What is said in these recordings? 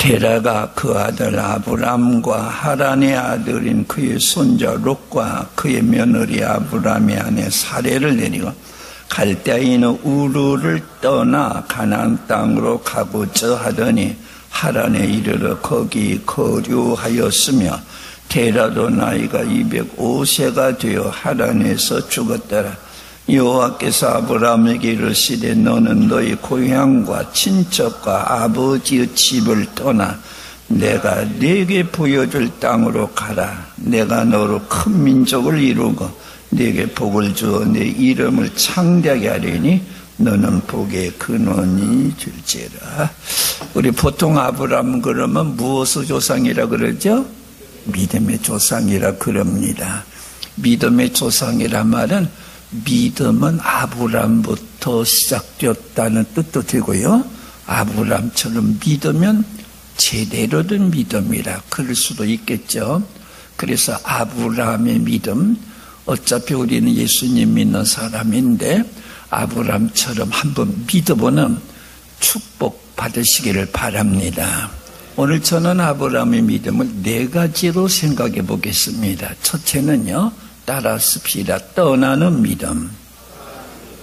데라가 그 아들 아브람과 하란의 아들인 그의 손자 롯과 그의 며느리 아브람의 아내 사레를 데리고 갈대아인 우르를 떠나 가나안 땅으로 가고자 하더니 하란에 이르러 거기 거류하였으며 데라도 나이가 205세가 되어 하란에서 죽었더라. 여호와께서 아브람에게 이르시되 너는 너희 고향과 친척과 아버지의 집을 떠나 내가 네게 보여줄 땅으로 가라. 내가 너로 큰 민족을 이루고 네게 복을 주어 네 이름을 창대하게 하리니 너는 복의 근원이 줄지라. 우리 보통 아브람 그러면 무엇의 조상이라 그러죠? 믿음의 조상이라 그럽니다. 믿음의 조상이란 말은 믿음은 아브람부터 시작되었다는 뜻도 되고요. 아브람처럼 믿으면 제대로 된 믿음이라 그럴 수도 있겠죠. 그래서 아브람의 믿음, 어차피 우리는 예수님 믿는 사람인데 아브람처럼 한번 믿어보는 축복 받으시기를 바랍니다. 오늘 저는 아브람의 믿음을 4가지로 생각해 보겠습니다. 첫째는요, 따라습시다. 떠나는 믿음.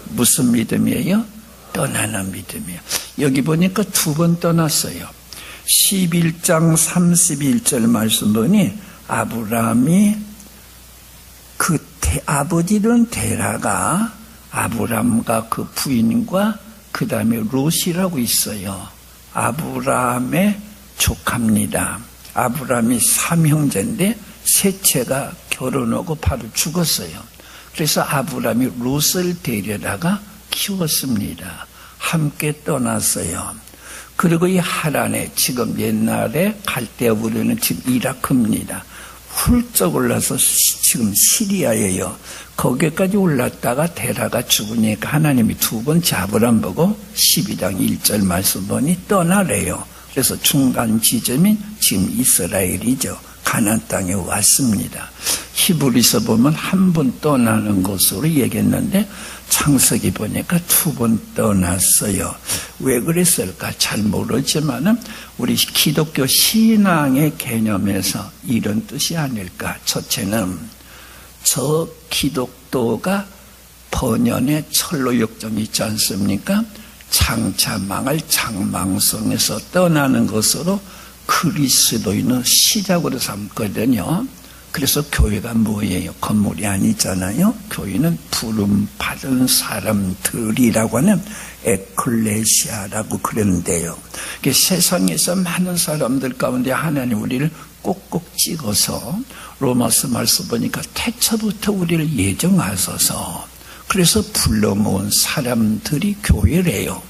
무슨 믿음이에요? 떠나는 믿음이에요. 여기 보니까 2번 떠났어요. 11장 31절 말씀 보니 아브람이 아버지는 데라가 아브람과 그 부인과 그 다음에 롯이라고 있어요. 아브람의 조카입니다. 아브람이 3형제인데 셋째가 결혼하고 바로 죽었어요. 그래서 아브람이 롯을 데려다가 키웠습니다. 함께 떠났어요. 그리고 이 하란에 지금 옛날에 갈대아 부르는 지금 이라크입니다. 훌쩍 올라서 지금 시리아예요. 거기까지 올랐다가 데라가 죽으니까 하나님이 2번 아브람 보고 12장 1절 말씀 보니 떠나래요. 그래서 중간 지점인 지금 이스라엘이죠. 가나안 땅에 왔습니다. 히브리서 보면 한 번 떠나는 것으로 얘기했는데 창세기 보니까 2번 떠났어요. 왜 그랬을까 잘 모르지만은 우리 기독교 신앙의 개념에서 이런 뜻이 아닐까. 첫째는 저 기독도가 번연의 철로 역정이 있지 않습니까? 장차 망할 장망성에서 떠나는 것으로 그리스도인의 시작으로 삼거든요. 그래서 교회가 뭐예요? 건물이 아니잖아요. 교회는 부름 받은 사람들이라고 하는 에클레시아라고 그러는데요. 세상에서 많은 사람들 가운데 하나님 우리를 꼭꼭 찍어서 로마서 말씀 보니까 태초부터 우리를 예정하셔서 그래서 불러 모은 사람들이 교회래요.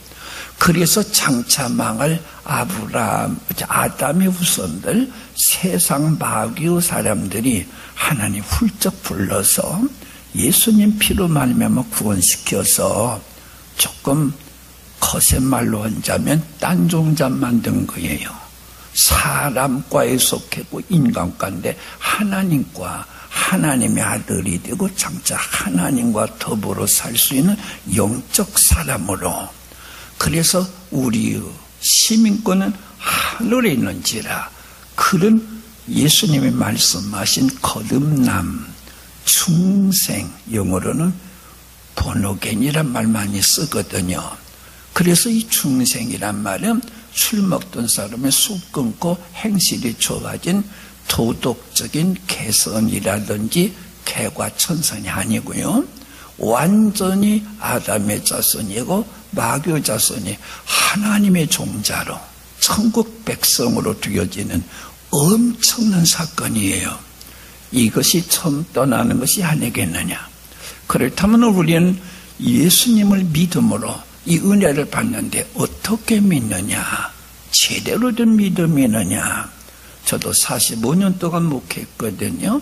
그래서 장차 망할 아담의 후손들, 세상 마귀의 사람들이 하나님 훌쩍 불러서 예수님 피로 말미암아 구원시켜서 조금 거센 말로 하자면 딴종자 만든 거예요. 사람과에 속했고 인간과인데 하나님과 하나님의 아들이 되고 장차 하나님과 더불어 살 수 있는 영적 사람으로. 그래서 우리의 시민권은 하늘에 있는지라. 그런 예수님이 말씀하신 거듭남, 중생, 영어로는 보노겐이란 말 많이 쓰거든요. 그래서 이 중생이란 말은 술 먹던 사람의 속 끊고 행실이 좋아진 도덕적인 개선이라든지 개과천선이 아니고요. 완전히 아담의 자손이고 마귀의 자손이 하나님의 종자로 천국 백성으로 되어지는 엄청난 사건이에요. 이것이 처음 떠나는 것이 아니겠느냐. 그렇다면 우리는 예수님을 믿음으로 이 은혜를 받는데 어떻게 믿느냐, 제대로 된 믿음이느냐. 저도 45년 동안 목회했거든요.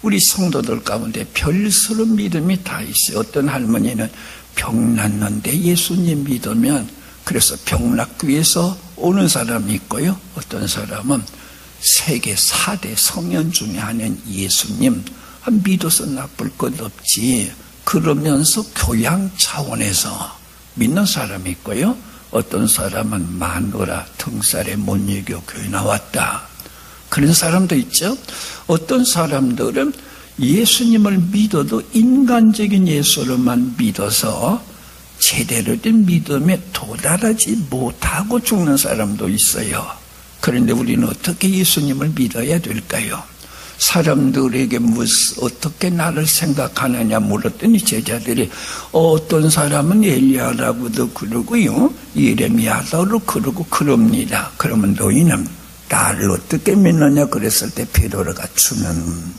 우리 성도들 가운데 별스러운 믿음이 다 있어요. 어떤 할머니는 병 났는데 예수님 믿으면, 그래서 병 낫기 위해서 오는 사람이 있고요. 어떤 사람은 세계 4대 성현 중에 하나인 예수님 믿어서 나쁠 것 없지, 그러면서 교양 차원에서 믿는 사람이 있고요. 어떤 사람은 마누라 등살에 못 이겨 교회 나왔다. 그런 사람도 있죠. 어떤 사람들은 예수님을 믿어도 인간적인 예수로만 믿어서 제대로 된 믿음에 도달하지 못하고 죽는 사람도 있어요. 그런데 우리는 어떻게 예수님을 믿어야 될까요? 사람들에게 어떻게 나를 생각하느냐 물었더니 제자들이 어떤 사람은 엘리야라고도 그러고요, 예레미야라고 그러고 그럽니다. 그러면 너희는 나를 어떻게 믿느냐 그랬을 때 베드로가 주는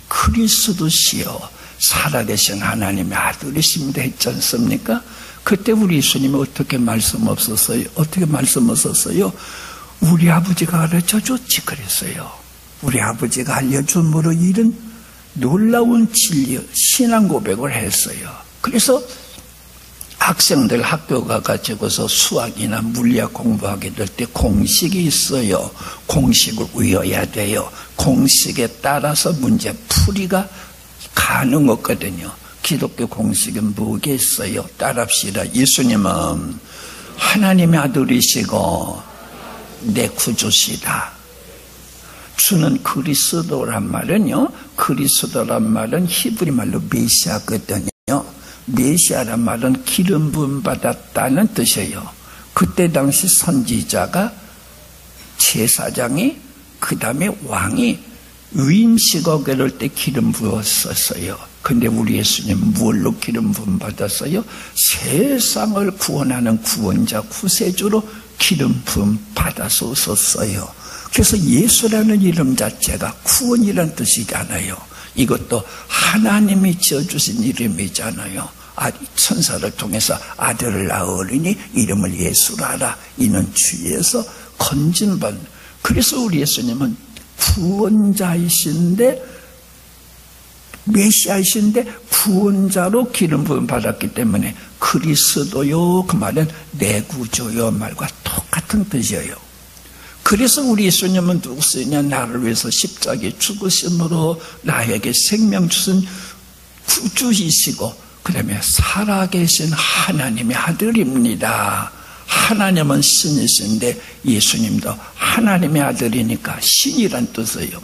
그리스도시요 살아계신 하나님의 아들이십니다 했지 않습니까? 그때 우리 예수님이 어떻게 말씀하셨어요? 우리 아버지가 가르쳐줬지 그랬어요. 우리 아버지가 알려줌으로 이런 놀라운 진리, 신앙 고백을 했어요. 그래서 학생들 학교 가가지고서 수학이나 물리학 공부하게 될 때 공식이 있어요. 공식을 외워야 돼요. 공식에 따라서 문제 풀이가 가능하거든요. 기독교 공식은 뭐겠어요? 따라합시다. 예수님은 하나님의 아들이시고 내 구주시다. 주는 그리스도란 말은요, 그리스도란 말은 히브리 말로 메시아거든요. 메시아란 말은 기름 부음 받았다는 뜻이에요. 그때 당시 선지자가, 제사장이, 그 다음에 왕이 위임식하게 될 때 기름 부었었어요. 근데 우리 예수님 무엇로 기름 부음 받았어요? 세상을 구원하는 구원자, 구세주로 기름 부음 받아서 오셨어요. 그래서 예수라는 이름 자체가 구원이라는 뜻이잖아요. 이것도 하나님이 지어주신 이름이잖아요. 천사를 통해서 아들을 낳으리니 이름을 예수라 하라. 이는 주에서 건진받는. 그래서 우리 예수님은 구원자이신데, 메시아이신데 구원자로 기름 부음 받았기 때문에 그리스도요 그 말은 내 구주요 말과 똑같은 뜻이에요. 그래서 우리 예수님은 누구시냐? 나를 위해서 십자가에 죽으심으로 나에게 생명 주신 구주이시고 그 다음에 살아계신 하나님의 아들입니다. 하나님은 신이신데 예수님도 하나님의 아들이니까 신이란 뜻이에요.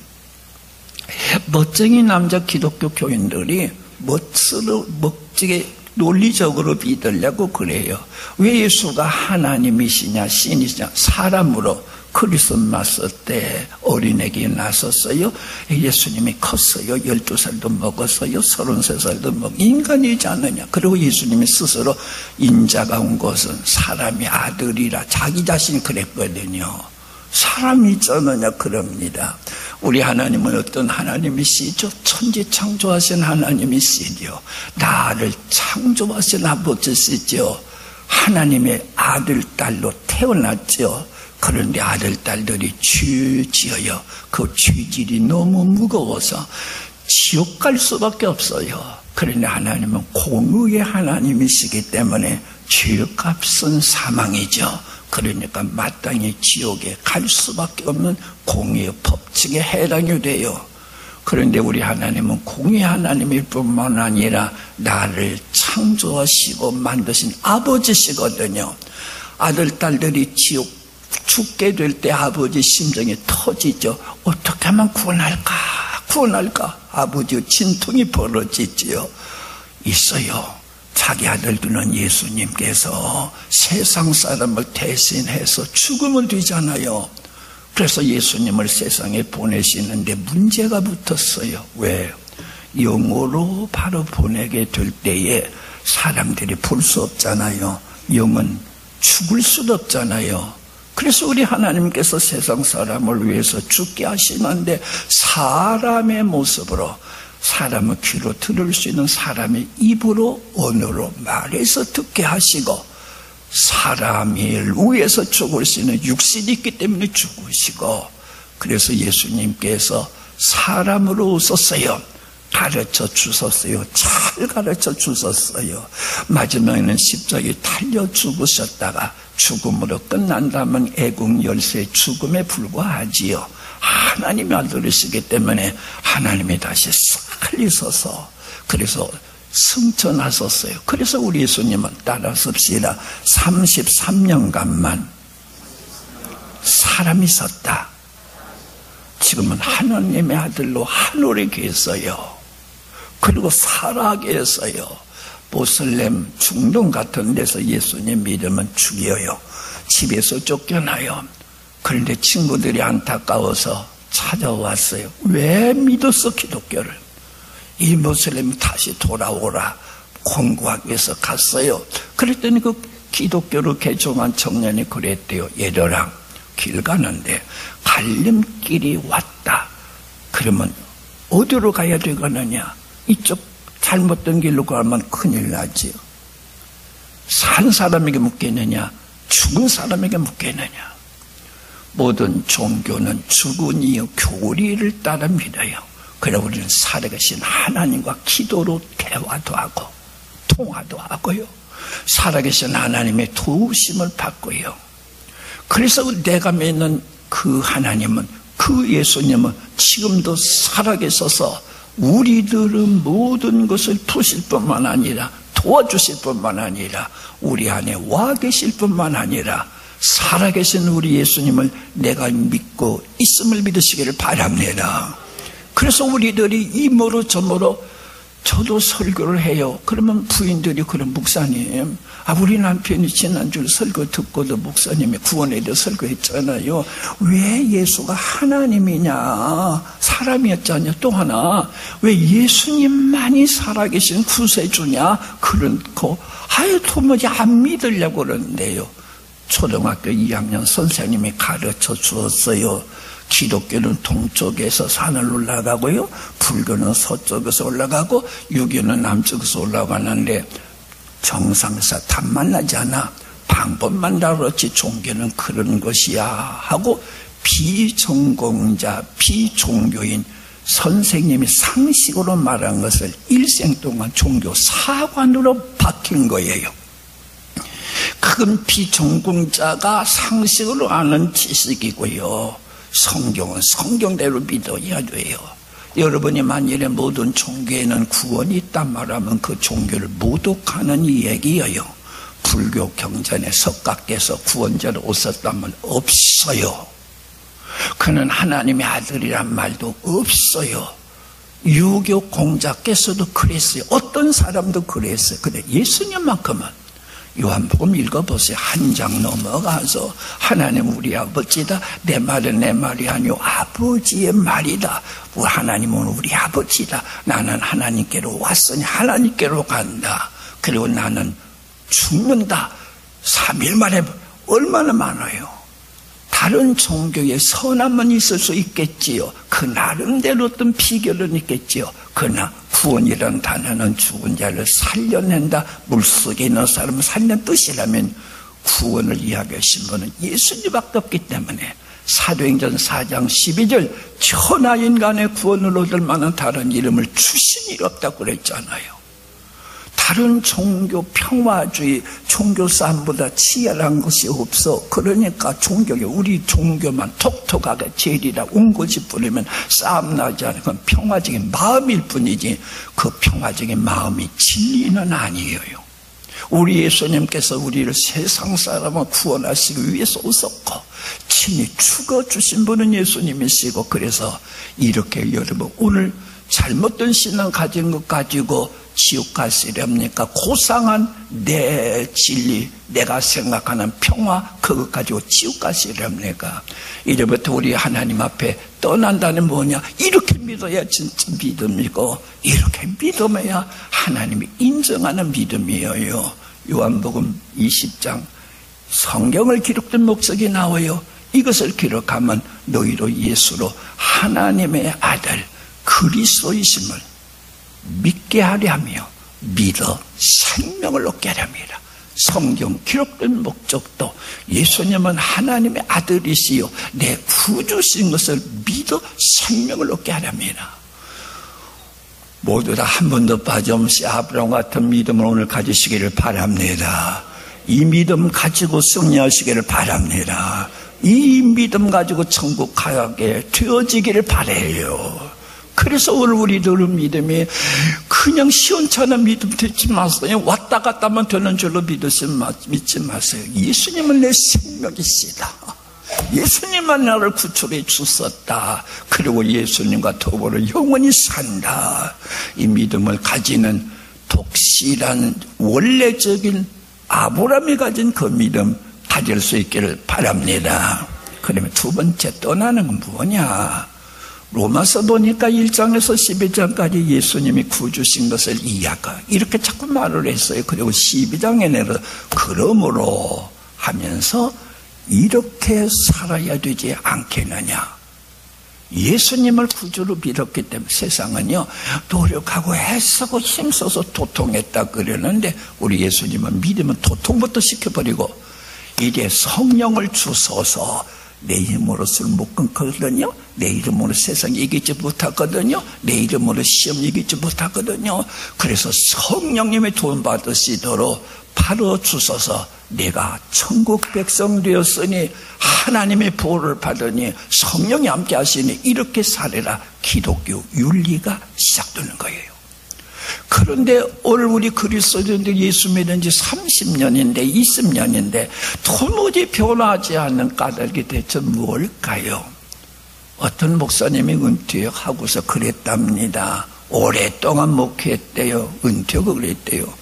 멋쟁이 남자 기독교 교인들이 멋지게 논리적으로 믿으려고 그래요. 왜 예수가 하나님이시냐 신이시냐? 사람으로 크리스마스 때 어린애기 낳았어요. 예수님이 컸어요. 12살도 먹었어요. 33살도 먹었어요. 인간이지 않느냐. 그리고 예수님이 스스로 인자가 온 것은 사람의 아들이라 자기 자신이 그랬거든요. 사람이 있잖느냐 그럽니다. 우리 하나님은 어떤 하나님이시죠? 천지 창조하신 하나님이시죠. 나를 창조하신 아버지시죠. 하나님의 아들, 딸로 태어났죠. 그런데 아들, 딸들이 죄지어요. 그 죄질이 너무 무거워서 지옥 갈 수밖에 없어요. 그런데 하나님은 공의의 하나님이시기 때문에 죄값은 사망이죠. 그러니까 마땅히 지옥에 갈 수밖에 없는 공의의 법칙에 해당이 돼요. 그런데 우리 하나님은 공의 하나님일 뿐만 아니라 나를 창조하시고 만드신 아버지시거든요. 아들, 딸들이 지옥 죽게 될 때 아버지 심정이 터지죠. 어떻게 하면 구원할까? 아버지의 진통이 벌어지지요. 있어요. 자기 아들들은 예수님께서 세상 사람을 대신해서 죽음을 뒤잖아요. 그래서 예수님을 세상에 보내시는데 문제가 붙었어요. 왜? 영으로 바로 보내게 될 때에 사람들이 볼 수 없잖아요. 영은 죽을 수도 없잖아요. 그래서 우리 하나님께서 세상 사람을 위해서 죽게 하시는데 사람의 모습으로, 사람의 귀로 들을 수 있는 사람의 입으로 언어로 말해서 듣게 하시고, 사람을 위해서 죽을 수 있는 육신이 있기 때문에 죽으시고, 그래서 예수님께서 사람으로 오셨어요. 가르쳐 주셨어요. 잘 가르쳐 주셨어요. 마지막에는 십자가에 달려 죽으셨다가 죽음으로 끝난다면 애국 열쇠 죽음에 불과하지요. 하나님의 아들이시기 때문에 하나님이 다시 살리셔서, 그래서 승천하셨어요. 그래서 우리 예수님은 따라섭시다. 33년간만 사람이셨다. 지금은 하나님의 아들로 하늘에 계세요. 그리고 살아계세요. 보슬렘 중동 같은 데서 예수님 믿으면 죽여요. 집에서 쫓겨나요. 그런데 친구들이 안타까워서 찾아왔어요. 왜 믿었어 기독교를? 이 모슬렘이 다시 돌아오라 공부하기 위해서 갔어요. 그랬더니 그 기독교로 개종한 청년이 그랬대요. 얘들아, 길 가는데 갈림길이 왔다. 그러면 어디로 가야 되겠느냐? 이쪽 잘못된 길로 가면 큰일 나지요. 산 사람에게 묻겠느냐? 죽은 사람에게 묻겠느냐? 모든 종교는 죽은 이의 교리를 따라 믿어요. 그래 우리는 살아계신 하나님과 기도로 대화도 하고 통화도 하고요. 살아계신 하나님의 도우심을 받고요. 그래서 내가 믿는 그 하나님은, 그 예수님은 지금도 살아계셔서 우리들은 모든 것을 푸실 뿐만 아니라 도와주실 뿐만 아니라 우리 안에 와 계실 뿐만 아니라 살아계신 우리 예수님을 내가 믿고 있음을 믿으시기를 바랍니다. 그래서 우리들이 이모로 저모로 저도 설교를 해요. 그러면 부인들이 그런 목사님, 우리 남편이 지난주 설교 듣고도 목사님이 구원에 대해 설교했잖아요. 왜 예수가 하나님이냐, 사람이었잖아요. 또 하나 왜 예수님만이 살아계신 구세주냐, 그런 거 도무지 안 믿으려고 그러는데요. 초등학교 2학년 선생님이 가르쳐 주었어요. 기독교는 동쪽에서 산을 올라가고요, 불교는 서쪽에서 올라가고 유교는 남쪽에서 올라가는데 정상사 다 만나지 않아. 방법만 다르지 종교는 그런 것이야 하고 비전공자, 비종교인 선생님이 상식으로 말한 것을 일생 동안 종교 사관으로 박힌 거예요. 그건 비전공자가 상식으로 아는 지식이고요, 성경은 성경대로 믿어야 돼요. 여러분이 만일에 모든 종교에는 구원이 있단 말하면 그 종교를 모독하는 이 얘기예요. 불교 경전에 석가께서 구원자로 오셨다면 없어요. 그는 하나님의 아들이란 말도 없어요. 유교 공자께서도 그랬어요. 어떤 사람도 그랬어요. 근데 예수님만큼은 요한복음 읽어보세요. 한 장 넘어가서 하나님 우리 아버지다. 내 말은 내 말이 아니오 아버지의 말이다. 하나님은 우리 아버지다. 나는 하나님께로 왔으니 하나님께로 간다. 그리고 나는 죽는다. 3일 만에 얼마나 많아요. 다른 종교에 선함은 있을 수 있겠지요. 그 나름대로 어떤 비결은 있겠지요. 그러나 구원이라는 단어는 죽은 자를 살려낸다. 물속에 있는 사람을 살려낸 뜻이라면 구원을 이야기하신 분은 예수님밖에 없기 때문에 사도행전 4장 12절 천하인간의 구원을 얻을 만한 다른 이름을 주신 일 없다고 그랬잖아요. 다른 종교 평화주의, 종교 싸움보다 치열한 것이 없어. 그러니까 종교가 우리 종교만 톡톡하게 제일이라 운고지 부리면 싸움 나지 않은 건 평화적인 마음일 뿐이지 그 평화적인 마음이 진리는 아니에요. 우리 예수님께서 우리를 세상 사람을 구원하시기 위해서 오셨고 친히 죽어주신 분은 예수님이시고, 그래서 이렇게 여러분 오늘 잘못된 신앙 가진 것 가지고 지옥 가시렵니까? 고상한 내 진리, 내가 생각하는 평화, 그것 가지고 지옥 가시렵니까? 이제부터 우리 하나님 앞에 떠난다는 뭐냐? 이렇게 믿어야 진짜 믿음이고, 이렇게 믿음해야 하나님이 인정하는 믿음이에요. 요한복음 20장 성경을 기록된 목석이 나와요. 이것을 기록하면 너희로 예수로 하나님의 아들 그리스도이심을 믿게 하려며 믿어 생명을 얻게 하렵니다. 성경 기록된 목적도 예수님은 하나님의 아들이시요 내 구주신 것을 믿어 생명을 얻게 하렵니다. 모두 다 한 번도 빠짐없이 아브라함 같은 믿음을 오늘 가지시기를 바랍니다. 이 믿음 가지고 승리하시기를 바랍니다. 이 믿음 가지고 천국 가게 되어지기를 바라요. 그래서 오늘 우리들의 믿음이 그 그냥 시원찮은 믿음 듣지 마세요. 왔다 갔다 하면 되는 줄로 믿지 마세요. 예수님은 내 생명이시다. 예수님만 나를 구출해 주셨다. 그리고 예수님과 더불어 영원히 산다. 이 믿음을 가지는 독실한 원래적인 아브라함이 가진 그 믿음 가질 수 있기를 바랍니다. 그러면 두 번째 떠나는 건 뭐냐? 로마서 보니까 1장에서 12장까지 예수님이 구주신 것을 이렇게 자꾸 말을 했어요. 그리고 12장에 내려 그러므로 하면서 이렇게 살아야 되지 않겠느냐. 예수님을 구주로 믿었기 때문에 세상은요 노력하고 애쓰고 힘써서 도통했다 그러는데 우리 예수님은 믿으면 도통부터 시켜버리고 이제 성령을 주셔서 내 힘으로서는 못 끊거든요. 내 이름으로 세상 이기지 못하거든요. 내 이름으로 시험 이기지 못하거든요. 그래서 성령님의 도움 받으시도록 바로 주셔서 내가 천국 백성 되었으니 하나님의 보호를 받으니 성령이 함께 하시니 이렇게 살아라. 기독교 윤리가 시작되는 거예요. 그런데 오늘 우리 그리스도인들 예수 믿은 지 30년인데 20년인데 도무지 변하지 않는 까닭이 대체 뭘까요? 어떤 목사님이 은퇴하고서 그랬답니다. 오랫동안 목회했대요. 은퇴하고 그랬대요.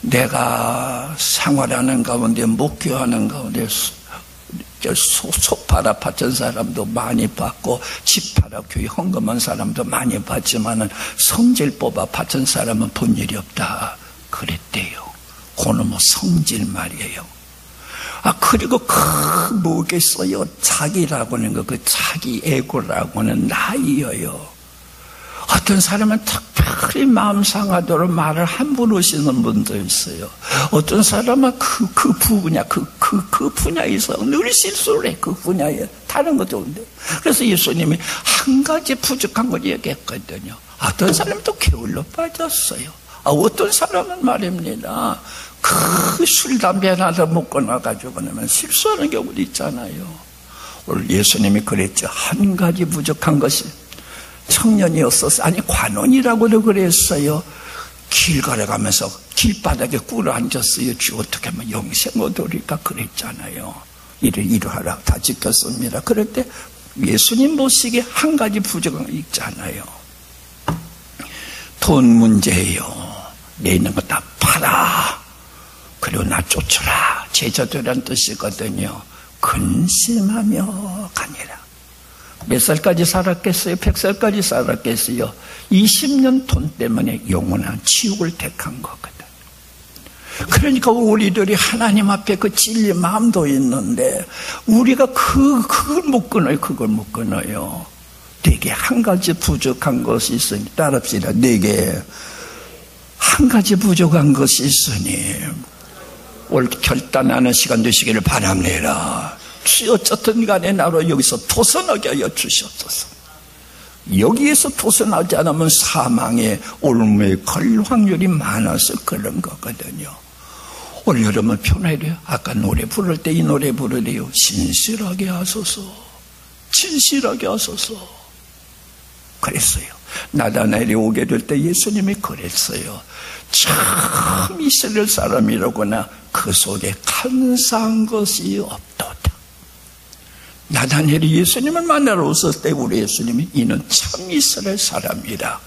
내가 생활하는 가운데 목회하는 가운데 소 팔아 바친 사람도 많이 봤고 집 팔아 교회 헌금한 사람도 많이 봤지만은 성질 뽑아 바친 사람은 본 일이 없다 그랬대요. 그놈의 성질 말이에요. 그리고 뭐겠어요? 자기라고 하는 거, 그 자기 에고라고 하는 나이여요. 어떤 사람은 특별히 마음 상하도록 말을 함부로 하시는 분도 있어요. 어떤 사람은 그 분야에서 늘 실수를 해. 그 분야에. 다른 것도 없는데. 그래서 예수님이 한 가지 부족한 걸 얘기했거든요. 어떤 사람은 또 게을러 빠졌어요. 어떤 사람은 말입니다. 술, 담배 하나도 못 끊어가지고 그러면 실수하는 경우도 있잖아요. 오늘 예수님이 그랬죠. 한 가지 부족한 것이 청년이었어서 관원이라고도 그랬어요. 길 걸어가면서 길바닥에 꿇어 앉았어요. 주 어떻게 하면 영생 얻으리까 그랬잖아요. 이러하라 다 지켰습니다. 그럴 때 예수님 보시기에 한 가지 부족한 거 있잖아요. 돈 문제예요. 내 있는 거 다 팔아. 그리고 나 쫓으라. 제자들이란 뜻이거든요. 근심하며 가니라. 몇 살까지 살았겠어요? 100살까지 살았겠어요? 20년 돈 때문에 영원한 지옥을 택한 거거든. 그러니까 우리들이 하나님 앞에 그 진리 마음도 있는데 우리가 그걸 못 끊어요. 그걸 못 끊어요. 내게 한 가지 부족한 것이 있으니 따릅시다. 내게 한 가지 부족한 것이 있으니 오늘 결단하는 시간 되시기를 바랍니다. 어쨌든 간에 나로 여기서 도선하게 하여 주시옵소서. 여기에서 도선하지 않으면 사망의 올무에 걸 확률이 많아서 그런 거거든요. 오늘 여러분 편하래요. 아까 노래 부를 때 이 노래 부르래요. 진실하게 하소서. 진실하게 하소서. 그랬어요. 나다나엘이 오게 될 때 예수님이 그랬어요. 참 이스라엘 사람이라거나 그 속에 간사한 것이 없도다. 나다나엘이 예수님을 만나러 왔을 때 우리 예수님이 이는 참 이스라엘 사람이라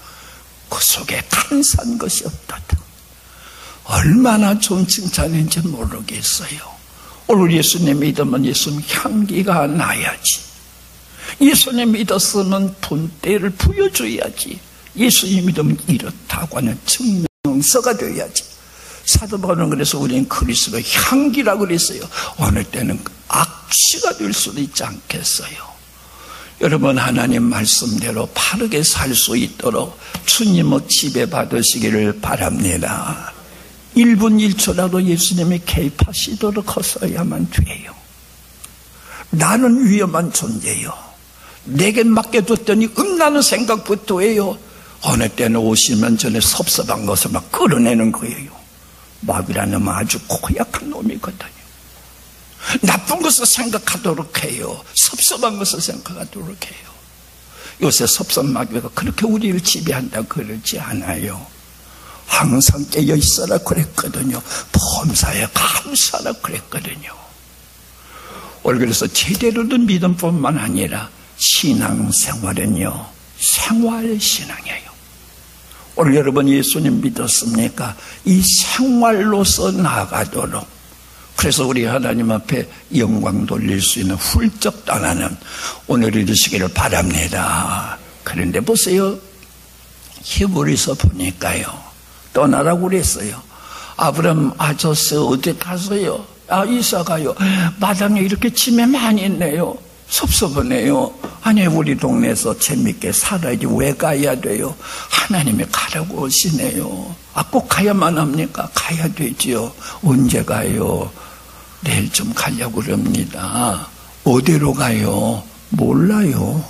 그 속에 간사한 것이 없도다. 얼마나 좋은 칭찬인지 모르겠어요. 오늘 예수님 믿으면 예수님 향기가 나야지. 예수님 믿었으면 본때를 부여줘야지. 예수님 믿으면 이렇다고 하는 증명서가 돼야지. 사도 바울은 그래서 우리는 그리스도의 향기라고 그랬어요. 어느 때는 악취가 될 수도 있지 않겠어요. 여러분 하나님 말씀대로 바르게 살 수 있도록 주님의 지배받으시기를 바랍니다. 1분 1초라도 예수님이 개입하시도록 하셔야만 돼요. 나는 위험한 존재요. 내게 맡겨뒀더니 음란한 생각부터 해요. 어느 때는 오시면 전에 섭섭한 것을 막 끌어내는 거예요. 마귀라는 놈은 아주 고약한 놈이거든요. 나쁜 것을 생각하도록 해요. 섭섭한 것을 생각하도록 해요. 요새 섭섭 마귀가 그렇게 우리를 지배한다 그러지 않아요. 항상 깨어 있어라 그랬거든요. 범사에 감사하라 그랬거든요. 오늘 그래서 제대로된 믿음뿐만 아니라 신앙생활은요, 생활신앙이에요. 오늘 여러분 예수님 믿었습니까? 이 생활로서 나아가도록, 그래서 우리 하나님 앞에 영광 돌릴 수 있는 훌쩍 떠나는 오늘이 되시기를 바랍니다. 그런데 보세요, 히브리서 보니까요, 떠나라고 그랬어요. 아브람 아저씨 어디 가서요? 이사가요. 마당에 이렇게 짐이 많이 있네요. 섭섭하네요. 아니, 우리 동네에서 재밌게 살아야지 왜 가야 돼요? 하나님이 가라고 하시네요. 꼭 가야만 합니까? 가야 되지요. 언제 가요? 내일 좀 가려고 그럽니다. 어디로 가요? 몰라요.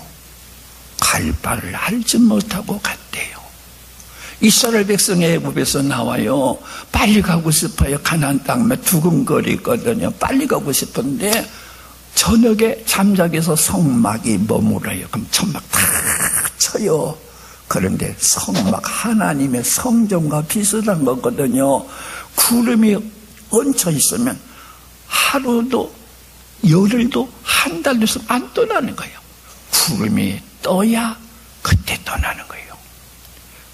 갈 바를 알지 못하고 갔대요. 이스라엘 백성이 애굽에서 나와요. 빨리 가고 싶어요. 가나안 땅에 두근거리거든요. 빨리 가고 싶은데 저녁에 잠자기에서 성막이 머물어요. 그럼 천막 다 쳐요. 그런데 성막, 하나님의 성전과 비슷한 거거든요. 구름이 얹혀 있으면 하루도 열흘도 한 달도 있으면 안 떠나는 거예요. 구름이 떠야 그때 떠나는 거예요.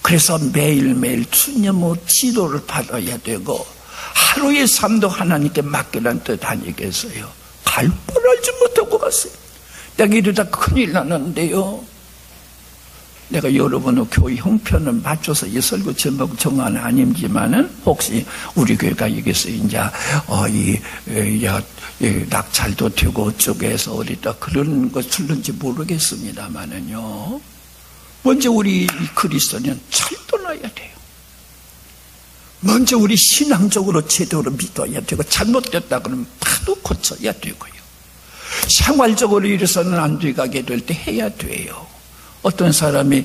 그래서 매일매일 주님의 지도를 받아야 되고, 하루의 삶도 하나님께 맡기라는 뜻 아니겠어요? 갈 뻔 알지 못하고 갔어요. 내가 이러다 큰일 나는데요. 내가 여러분의 교회 형편을 맞춰서 이 설교 제목 정한 아니지만은, 혹시 우리 교회가 여기서 이제 낙찰도 되고 어쩌고해서 어디다 그런 거 줄는지 모르겠습니다만은요, 먼저 우리 그리스도는 잘 떠나야 돼요. 먼저 우리 신앙적으로 제대로 믿어야 되고, 잘못됐다 그러면 바로 고쳐야 되고요. 생활적으로 이래서는 안 돼가게 될 때 해야 돼요. 어떤 사람이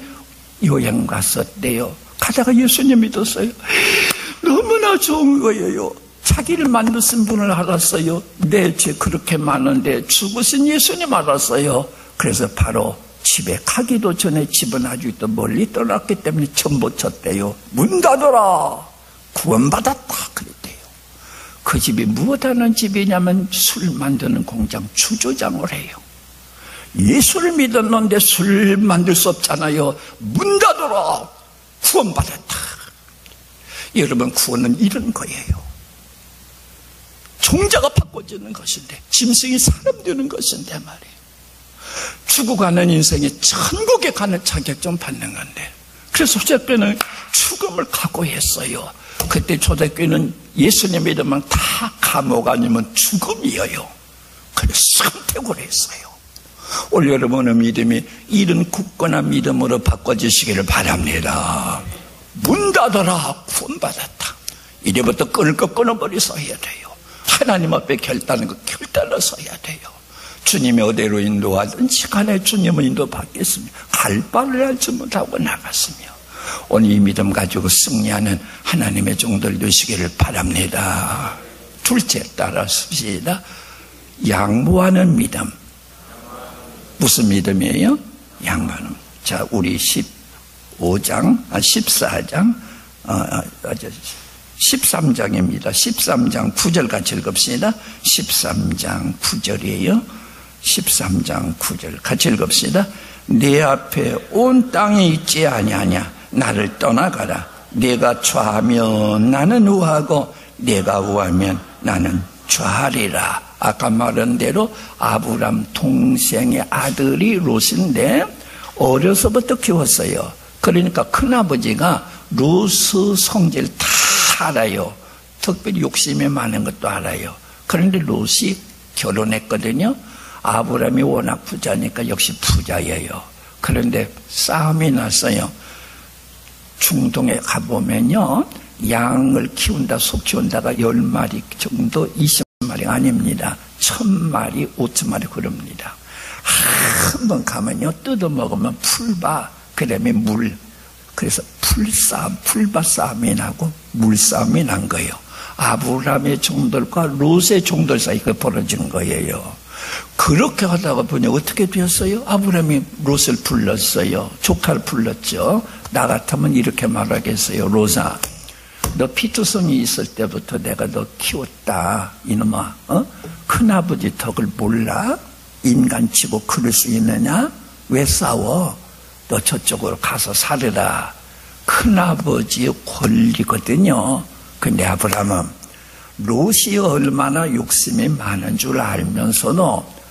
여행 갔었대요. 가다가 예수님 믿었어요. 너무나 좋은 거예요. 자기를 만드신 분을 알았어요. 내 죄 그렇게 많은데 죽으신 예수님 알았어요. 그래서 바로 집에 가기도 전에 집은 아직도 멀리 떠났기 때문에 전부 쳤대요. 문 닫아라. 구원받았다 그랬대요. 그 집이 무엇하는 집이냐면 술 만드는 공장 주조장을 해요. 예수를 믿었는데 술 만들 수 없잖아요. 문 닫아라. 구원받았다. 여러분, 구원은 이런 거예요. 종자가 바꿔지는 것인데, 짐승이 사람 되는 것인데 말이에요. 죽어가는 인생이 천국에 가는 자격증 받는 건데, 그래서 초대교회는 죽음을 각오했어요. 그때 초대교회는 예수님 믿으면 다 감옥 아니면 죽음이에요. 그래서 선택을 했어요. 오늘 여러분의 믿음이 이런 굳건한 믿음으로 바꿔지시기를 바랍니다. 문 닫아라. 구원받았다. 이제부터 끊을 거 끊어버려서 해야 돼요. 하나님 앞에 결단한 거 결단해서 해야 돼요. 주님이 어디로 인도하든지 간에 주님은 인도받겠습니다. 갈 바를 알지 못하고 나갔으며, 오늘 이 믿음 가지고 승리하는 하나님의 종들 되시기를 바랍니다. 둘째, 따라습시다. 양보하는 믿음. 무슨 믿음이에요? 양보하는. 자, 우리 14장 13장입니다. 13장 9절 같이 읽읍시다. 13장 9절이에요. 13장 9절 같이 읽읍시다. 내 앞에 온 땅에 있지 아니하냐. 나를 떠나가라. 내가 좌하면 나는 우하고 내가 우하면 나는 좌하리라. 아까 말한 대로 아브람 동생의 아들이 롯인데 어려서부터 키웠어요. 그러니까 큰아버지가 롯의 성질 다 알아요. 특별히 욕심이 많은 것도 알아요. 그런데 롯이 결혼했거든요. 아브람이 워낙 부자니까 역시 부자예요. 그런데 싸움이 났어요. 중동에 가보면요, 양을 키운다, 소 키운다가 10마리 정도, 20마리 아닙니다. 1000마리, 50마리 그럽니다. 한번 가면요, 뜯어먹으면 풀밭, 그 다음에 물, 그래서 풀밭 싸움이 나고 물싸움이 난 거예요. 아브라함의 종들과 롯의 종들 사이가 벌어진 거예요. 그렇게 하다가 보니 어떻게 되었어요? 아브라함이 롯을 불렀어요. 조카를 불렀죠. 나 같으면 이렇게 말하겠어요. 롯아, 너 피투성이 있을 때부터 내가 너 키웠다. 이놈아, 큰아버지 덕을 몰라? 인간치고 그럴 수 있느냐? 왜 싸워? 너 저쪽으로 가서 살으라. 큰아버지의 권리거든요. 근데 아브라함은 롯이 얼마나 욕심이 많은 줄 알면서도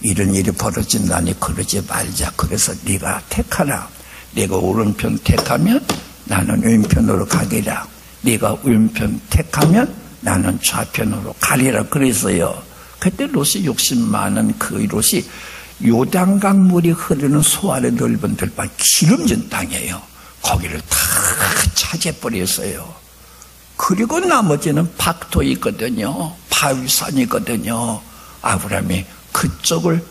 이런 일이 벌어진다니 그러지 말자. 그래서 네가 택하라. 네가 오른편 택하면 나는 왼편으로 가리라. 네가 왼편 택하면 나는 좌편으로 가리라. 그래서요. 그때 롯이 욕심 많은 그 롯이 요단강 물이 흐르는 소알의 넓은 들판 기름진 땅이에요. 거기를 다 차지해버렸어요. 그리고 나머지는 박토이거든요. 바위산이거든요. 아브라함이 그쪽을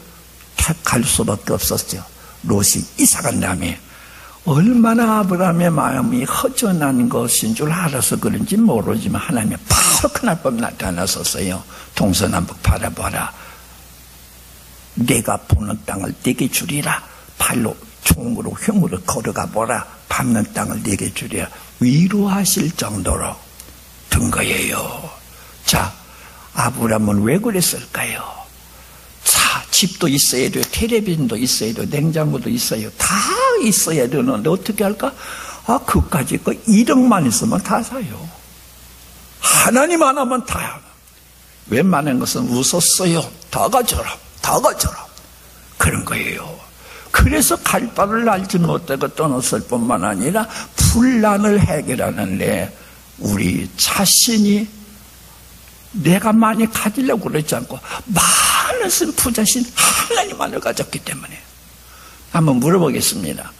택할 수밖에 없었죠. 롯이 이삭한 다음에 얼마나 아브라함의 마음이 허전한 것인 줄 알아서 그런지 모르지만 하나님이 바로 그날 밤 나타나셨어요. 동서남북 바라봐라. 내가 보는 땅을 네게 주리라. 발로 종으로 흉으로 걸어가 보라. 밟는 땅을 네게 주리라. 위로하실 정도로 든 거예요. 자, 아브라함은 왜 그랬을까요? 자, 집도 있어야 돼요. 텔레비전도 있어야 돼요. 냉장고도 있어요. 다 있어야 되는데 어떻게 할까? 그까지 거 1억만 있으면 다 사요. 하나님 하나만 다야. 웬만한 것은 웃었어요. 다 가져라. 다 가져라. 그런 거예요. 그래서 갈 바를 알지 못하고 떠났을 뿐만 아니라 분란을 해결하는데 우리 자신이 내가 많이 가지려고 그러지 않고 많은 부자신 하나님만을 가졌기 때문에. 한번 물어보겠습니다.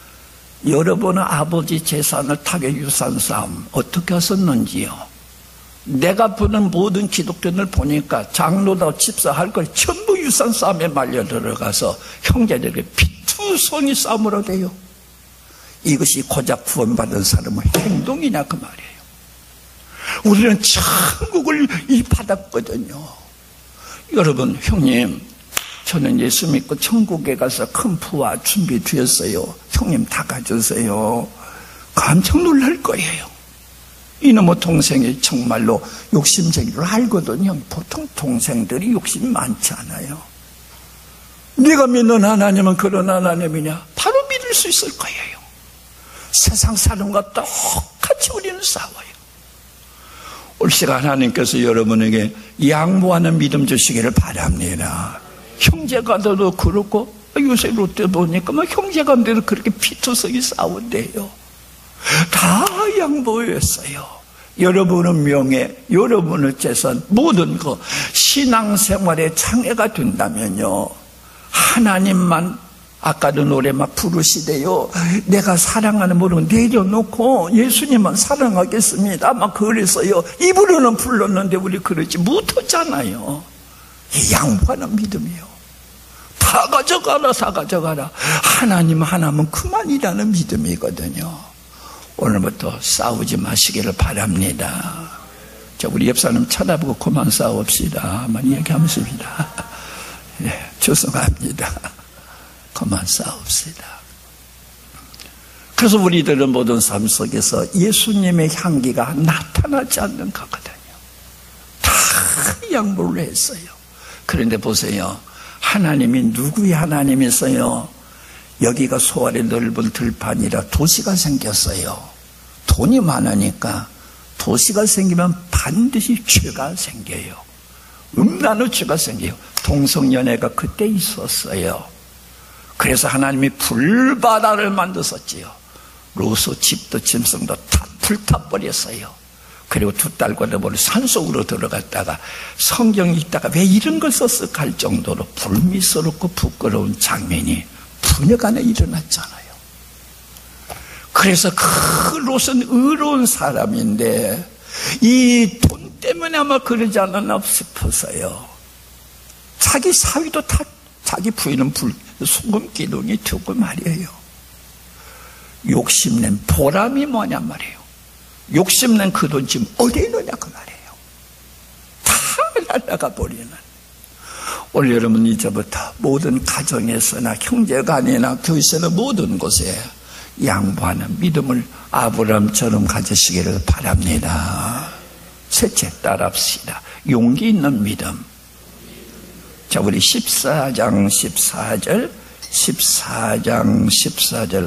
여러분은 아버지 재산을 타격 유산 싸움 어떻게 하셨는지요? 내가 보는 모든 기독교인을 보니까 장로다 집사할 걸 전부 유산 싸움에 말려 들어가서 형제들에게 피투성이 싸움으로 돼요. 이것이 고작 구원받은 사람의 행동이냐 그 말이에요. 우리는 천국을 받았거든요. 여러분, 형님, 저는 예수 믿고 천국에 가서 큰 부와 준비되었어요. 형님 다 가져오세요. 깜짝 놀랄 거예요. 이놈의 동생이 정말로 욕심쟁이를 알거든요. 보통 동생들이 욕심이 많지 않아요. 네가 믿는 하나님은 그런 하나님이냐? 바로 믿을 수 있을 거예요. 세상 사람과 똑같이 우리는 싸워요. 올 시간 하나님께서 여러분에게 양보하는 믿음 주시기를 바랍니다. 형제간데도 그렇고 요새 롯데 보니까 형제간데도 그렇게 피투성이 싸운대요. 다 양보했어요. 여러분의 명예, 여러분의 재산, 모든 거 신앙생활에 장애가 된다면요, 하나님만 아까도 노래 막 부르시대요. 내가 사랑하는 분은 내려놓고 예수님만 사랑하겠습니다. 막 그래서요. 입으로는 불렀는데 우리 그러지 못하잖아요. 이 양보하는 믿음이요. 다 가져가라, 다 가져가라. 하나님 하나면 그만이라는 믿음이거든요. 오늘부터 싸우지 마시기를 바랍니다. 자, 우리 옆 사람 쳐다보고 그만 싸웁시다. 만 얘기하면서입니다. 네, 죄송합니다. 그만 싸웁시다. 그래서 우리들은 모든 삶 속에서 예수님의 향기가 나타나지 않는 거거든요. 다 양보를 했어요. 그런데 보세요. 하나님이 누구의 하나님이세요? 여기가 소알의 넓은 들판이라 도시가 생겼어요. 돈이 많으니까 도시가 생기면 반드시 죄가 생겨요. 음란의 죄가 생겨요. 동성연애가 그때 있었어요. 그래서 하나님이 불바다를 만드셨지요. 롯의 집도 짐승도 다 불타버렸어요. 그리고 두 딸과 너머를 산속으로 들어갔다가 성경이 있다가 왜 이런 걸 썼을까 할 정도로 불미스럽고 부끄러운 장면이 분역 안에 일어났잖아요. 그래서 그 롯은 의로운 사람인데 이 돈 때문에 아마 그러지 않았나 싶어서요. 자기 사위도 다 자기 부인은 소금 기둥이 되고 말이에요. 욕심낸 보람이 뭐냐 말이에요. 욕심낸 그 돈 지금 어디에 있느냐 그 말이에요. 다 날아가 버리는. 오늘 여러분 이제부터 모든 가정에서나 형제간이나 교회에서나 모든 곳에 양보하는 믿음을 아브라함처럼 가지시기를 바랍니다. 셋째, 따라합시다. 용기 있는 믿음. 자, 우리 14장 14절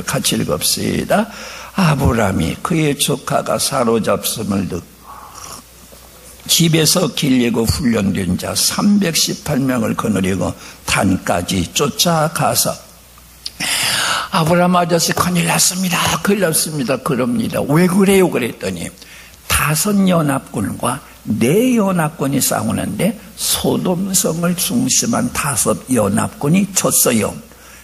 같이 읽읍시다. 아브라함이 그의 조카가 사로잡음을 듣고 집에서 길리고 훈련된 자 318명을 거느리고 단까지 쫓아가서 아브라함 아저씨 큰일 났습니다. 그럽니다. 왜 그래요? 그랬더니 5 연합군과 4 연합군이 싸우는데 소돔성을 중심한 5 연합군이 졌어요.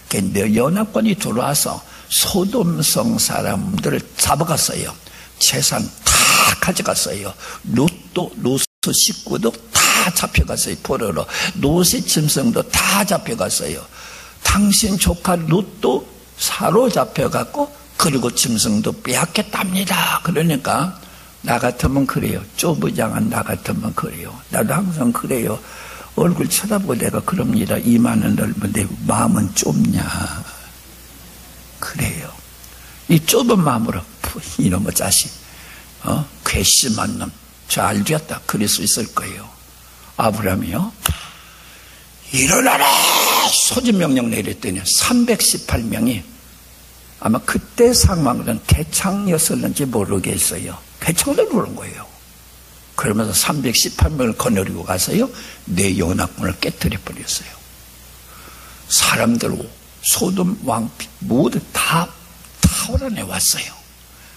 그 4 연합군이 들어와서 소돔성 사람들을 잡아갔어요. 재산 다 가져갔어요. 롯 식구도 다 잡혀갔어요. 포로로. 롯의 짐승도 다 잡혀갔어요. 당신 조카 롯도 사로잡혀갔고 그리고 짐승도 빼앗겼답니다. 그러니까 나 같으면 그래요. 쪼부장한 나 같으면 그래요. 나도 항상 그래요. 얼굴 쳐다보고 내가 그럽니다. 이마는 넓은데 마음은 좁냐. 그래요. 이 좁은 마음으로 이놈의 자식, 괘씸한 놈, 잘 되었다. 그럴 수 있을 거예요. 아브라함이요. 일어나라! 소집명령 내렸더니 318명이 아마 그때 상황은 개창이었을는지 모르겠어요. 개창을 부른 거예요. 그러면서 318명을 거느리고 가서요, 4 연합군을 깨뜨려 버렸어요. 사람들, 소돔 왕비 모두 다 타오르내 왔어요.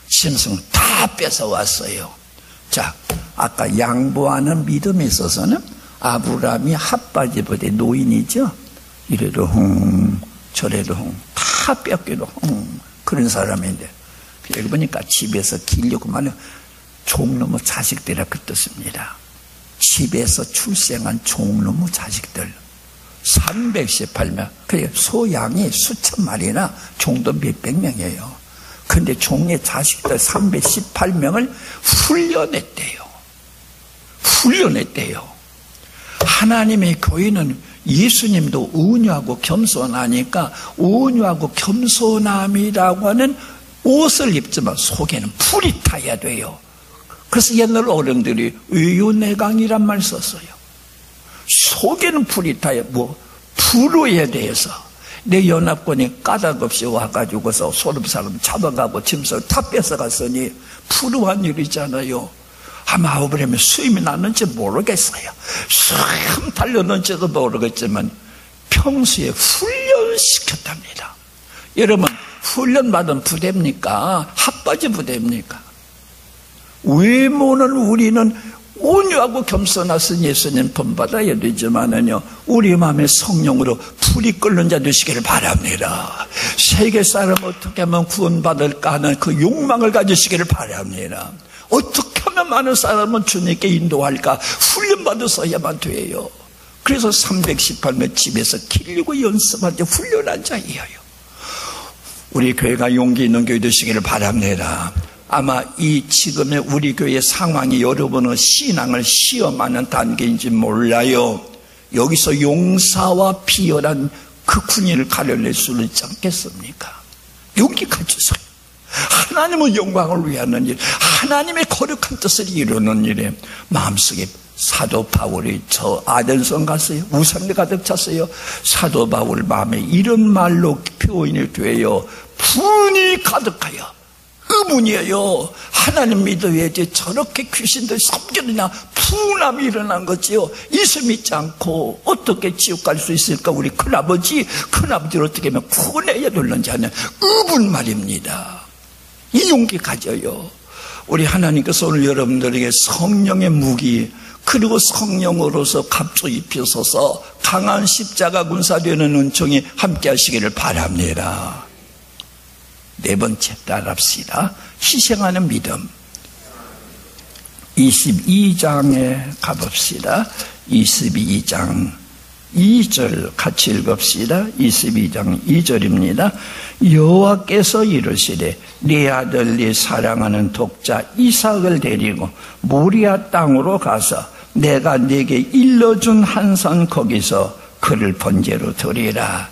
짐승 다 뺏어 왔어요. 자, 아까 양보하는 믿음에 있어서는 아브라함이 핫바지보다 노인이죠. 이래도 저래도 다 뺏기도 그런 사람인데, 여기 보니까 집에서 길려고만 종놈의 자식들이라 그 뜻입니다. 집에서 출생한 종놈의 자식들 318명. 그래, 소양이 수천 마리나 종도 몇백 명이에요. 근데 종의 자식들 318명을 훈련했대요. 하나님의 교회는 예수님도 온유하고 겸손하니까 온유하고 겸손함이라고 하는 옷을 입지만 속에는 불이 타야 돼요. 그래서 옛날 어른들이 의유내강이란 말 썼어요. 속에는 불이 타야, 불의에 대해서. 내 연합군이 까닭없이 와가지고서 소돔 사람 잡아가고 짐승을 다 뺏어갔으니 불우한 일이잖아요. 아마 아브라함이 수임이 났는지 모르겠어요. 수임 달렸는지도 모르겠지만 평소에 훈련시켰답니다. 여러분, 훈련받은 부대입니까? 핫바지 부대입니까? 외모는 우리는 온유하고 겸손하신 예수님 본받아야 되지만은요, 우리 마음의 성령으로 불이 끓는 자 되시기를 바랍니다. 세계 사람 어떻게 하면 구원받을까 하는 그 욕망을 가지시기를 바랍니다. 어떻게 하면 많은 사람은 주님께 인도할까 훈련받으셔야만 돼요. 그래서 318명 집에서 길리고 연습할 때 훈련한 자예요. 우리 교회가 용기 있는 교회 되시기를 바랍니다. 아마 이 지금의 우리 교회의 상황이 여러분의 신앙을 시험하는 단계인지 몰라요. 여기서 용사와 비열한 그 군인을 가려낼 수는 있지 않겠습니까? 용기 가지세요. 하나님의 영광을 위하는 일, 하나님의 거룩한 뜻을 이루는 일에 마음속에 사도 바울이 저 아덴성 갔어요. 우상에 가득 찼어요. 사도 바울 마음에 이런 말로 표현이 돼요. 분이 가득하여 의문이에요. 하나님 믿어야지 저렇게 귀신들 섬기느냐 분함이 일어난 거지요. 예수 믿지 않고 어떻게 지옥 갈 수 있을까? 우리 큰아버지를 어떻게 하면 구원해야 되는지 하는 의문 말입니다. 이 용기 가져요. 우리 하나님께서 오늘 여러분들에게 성령의 무기 그리고 성령으로서 갑주 입히소서 강한 십자가 군사되는 은총이 함께 하시기를 바랍니다. 4번째 따라합시다. 희생하는 믿음. 22장에 가봅시다. 22장 2절 같이 읽읍시다. 22장 2절입니다. 여호와께서 이르시되 네 아들 네 사랑하는 독자 이삭을 데리고 모리아 땅으로 가서 내가 네게 일러준 한산 거기서 그를 번제로 드리라.